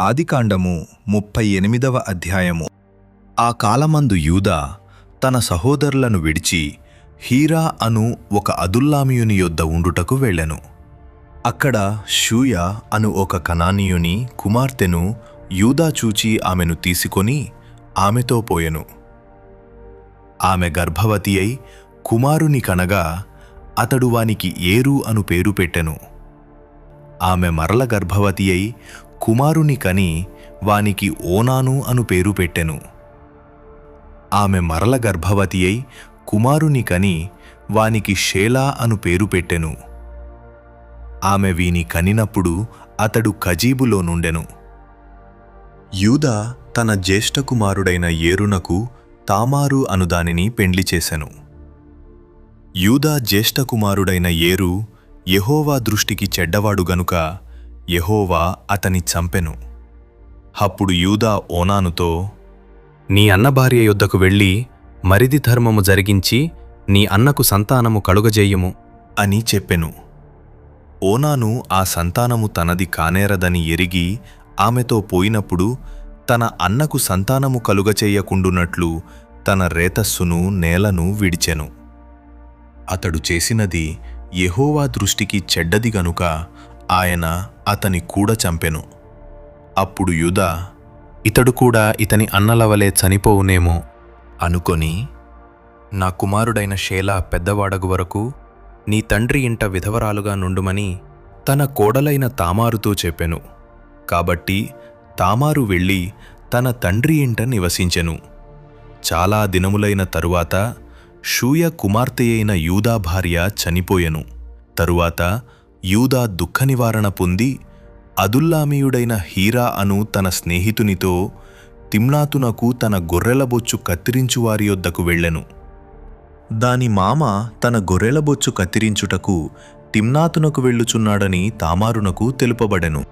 ఆదికాండము 38వ అధ్యాయము. ఆ కాలమందు యూదా తన సహోదరులను విడిచి హీరా అను ఒక అదుల్లామీయుని యొద్ద ఉండుటకు వెళ్ళెను. అక్కడ షూయ అను ఒక కనానీయుని కుమార్తెను యూదా చూచి ఆమెను తీసుకొని ఆమెతో పోయెను. ఆమె గర్భవతి అయి కుమారుని కనగా అతడు వానికి ఏరు అను పేరు పెట్టెను. ఆమె మరల గర్భవతి అయి కుమారుని కని వానికి ఓనాను అను పేరు పెట్టెను. ఆమె మరల గర్భవతి అయి కుమారుని కని వానికి షేలా అను పేరు పెట్టెను. ఆమె వీని కనినప్పుడు అతడు కజీబులో నుండెను. యూదా తన జ్యేష్ఠ కుమారుడైన ఏరునకు తామారు అను దానిని పెండ్లి చేసెను. యూదా జ్యేష్ఠ కుమారుడైన ఏరు యెహోవా దృష్టికి చెడ్డవాడు గనుక యెహోవా అతని చంపెను. అప్పుడు యూదా ఓనానుతో, నీ అన్న భార్య యొద్దకు వెళ్ళి మరిది ధర్మము జరిగించి నీ అన్నకు సంతానము కలుగజేయుము అని చెప్పెను. ఓనాను ఆ సంతానము తనది కానేరదని ఎరిగి ఆమెతో పోయినప్పుడు తన అన్నకు సంతానము కలుగచేయకుండునట్లు తన రేతస్సును నేలను విడిచెను. అతడు చేసినది యెహోవా దృష్టికి చెడ్డది గనుక ఆయన అతని కూడా చంపెను. అప్పుడు యూదా, ఇతడు కూడా ఇతని అన్నల వలె చనిపోవునేమో అనుకొని, నా కుమారుడైన షేలా పెద్దవాడగు వరకు నీ తండ్రి ఇంట విధవరాలుగా నుండుమని తన కోడలైన తామారుతో చెప్పెను. కాబట్టి తామారు వెళ్ళి తన తండ్రి ఇంట నివసించెను. చాలా దినములైన తరువాత షూయ కుమార్తె అయిన యూదా భార్య చనిపోయెను. తరువాత యూదా దుఃఖ నివారణ పొంది అదుల్లామీయుడైన హీరా అను తన స్నేహితునితో తిమ్నాతునకు తన గొర్రెలబొచ్చు కత్తిరించువారి యొద్దకు వెళ్ళెను. దాని మామ తన గొర్రెలబొచ్చు కత్తిరించుటకు తిమ్నాతునకు వెళ్ళుచున్నాడని తామారునకు తెలుపబడెను.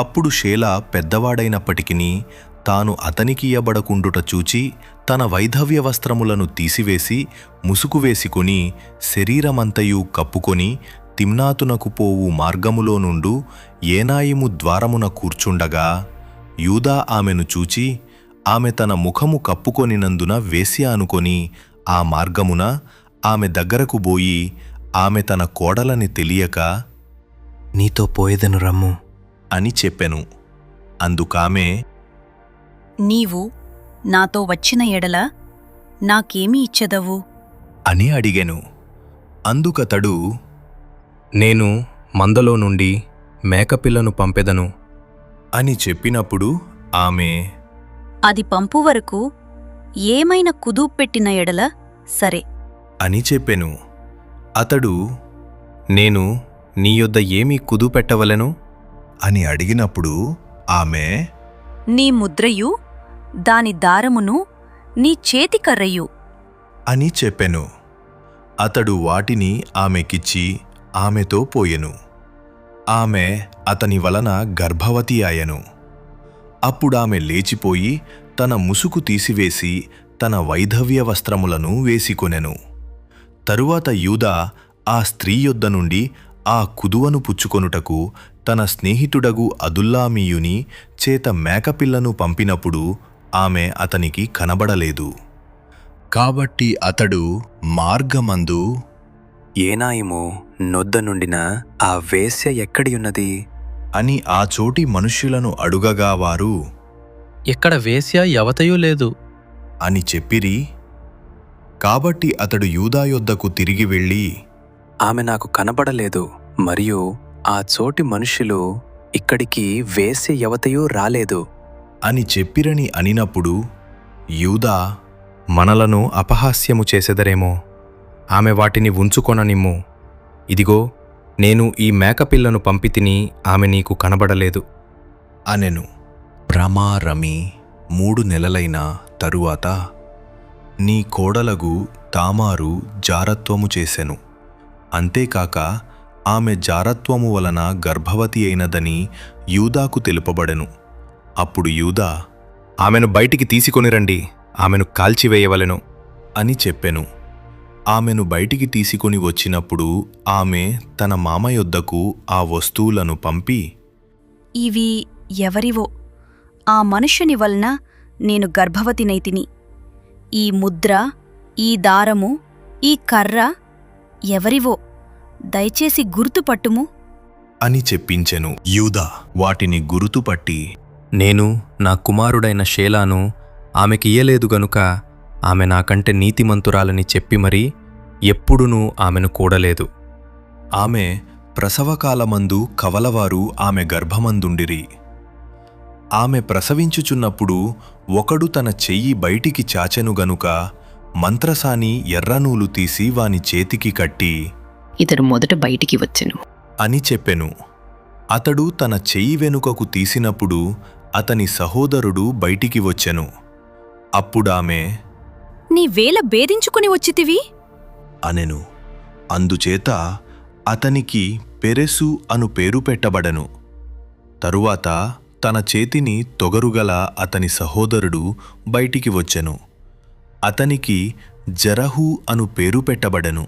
అప్పుడు షేలా పెద్దవాడైనప్పటికినీ తాను అతనికియ్యబడకుండుట చూచి తన వైధవ్య వస్త్రములను తీసివేసి ముసుగు వేసుకొని శరీరమంతయు కప్పుకొని తిమ్నాతునకు పోవు మార్గములో నుండు ఏనాయిము ద్వారమున కూర్చుండగా యూదా ఆమెను చూచి ఆమె తన ముఖము కప్పుకొనినందున వేశ్య అనుకొని ఆ మార్గమున ఆమె దగ్గరకు బోయి ఆమె తన కోడలని తెలియక, నీతో పోయేదను రమ్ము అని చెప్పెను. అందుకామె, నీవు నాతో వచ్చిన ఎడల నాకేమి ఇచ్చెదవు అని అడిగెను. అందుకతడు, నేను మందలో నుండి మేకపిల్లను పంపెదను అని చెప్పినప్పుడు ఆమె, అది పంపు వరకు ఏమైనా కుదూపెట్టిన ఎడల సరే అని చెప్పెను. అతడు, నేను నీ యొద్ద ఏమి కుదుపెట్టవలెను అని అడిగినప్పుడు ఆమె, నీ ముద్రయు దాని దారమును నీ చేతికర్రయు అని చెప్పెను. అతడు వాటిని ఆమెకిచ్చి ఆమెతో పోయెను. ఆమె అతని వలన గర్భవతి ఆయెను. అప్పుడామె లేచిపోయి తన ముసుగు తీసివేసి తన వైధవ్య వస్త్రములను వేసికొనెను. తరువాత యూదా ఆ స్త్రీ యొద్ద నుండి ఆ కుదువను పుచ్చుకొనుటకు తన స్నేహితుడగు అదుల్లామీయుని చేత మేకపిల్లను పంపినప్పుడు ఆమె అతనికి కనబడలేదు. కాబట్టి అతడు మార్గమందు, ఏనాయిము నొద్ద నుండిన ఆ వేశ్య ఎక్కడియున్నది అని ఆ చోటి మనుష్యులను అడుగగా వారు, ఎక్కడ వేశ్య యవతయూ లేదు అని చెప్పిరి. కాబట్టి అతడు యూదా యొద్దకు తిరిగి వెళ్ళి, ఆమె నాకు కనబడలేదు, మరియు ఆ చోటి మనుష్యులు ఇక్కడికి వేశ్య యవతయూ రాలేదు అని చెప్పిరని అనినప్పుడు యూదా, మనలను అపహాస్యము చేసెదరేమో, ఆమె వాటిని ఉంచుకొననిమ్ము. ఇదిగో, నేను ఈ మేకపిల్లను పంపితిని, ఆమె నీకు కనబడలేదు అనెను. రమారమి 3 నెలలైన తరువాత నీ కోడలగు తామారు జారత్వము చేసెను. అంతేకాక ఆమె జారత్వము వలన గర్భవతి అయినదని యూదాకు తెలుపబడెను. అప్పుడు యూదా, ఆమెను బయటికి తీసుకొని రండి, ఆమెను కాల్చివేయవలెను అని చెప్పెను. ఆమెను బయటికి తీసుకొని వచ్చినప్పుడు ఆమె తన మామ యొద్దకు ఆ వస్తువులను పంపి, ఇవి ఎవరివో ఆ మనుష్యుని వలన నేను గర్భవతినైతిని. ఈ ముద్ర, ఈ దారము, ఈ కర్ర ఎవరివో దయచేసి గుర్తుపట్టుము అని చెప్పించెను. యూదా వాటిని గురుతుపట్టి, నేను నా కుమారుడైన షేలాను ఆమెకియ్యలేదు గనుక ఆమె నాకంటే నీతిమంతురాలని చెప్పి మరీ ఎప్పుడునూ ఆమెను కూడలేదు. ఆమె ప్రసవకాలమందు కవలవారు ఆమె గర్భమందుండిరి. ఆమె ప్రసవించుచున్నప్పుడు ఒకడు తన చెయ్యి బయటికి చాచెను గనుక మంత్రసాని ఎర్రనూలు తీసి వాని చేతికి కట్టి, ఇతడు మొదట బయటికి వచ్చెను అని చెప్పెను. అతడు తన చెయ్యి వెనుకకు తీసినప్పుడు అతని సహోదరుడు బయటికి వచ్చెను. అప్పుడామె, నీ వేల భేదించుకుని వచ్చితివి అనెను. అందుచేత అతనికి పెరెసు అను పేరు పెట్టబడెను. తరువాత తన చేతిని తొగరుగల అతని సహోదరుడు బయటికి వచ్చెను. అతనికి జరహు అను పేరు పెట్టబడెను.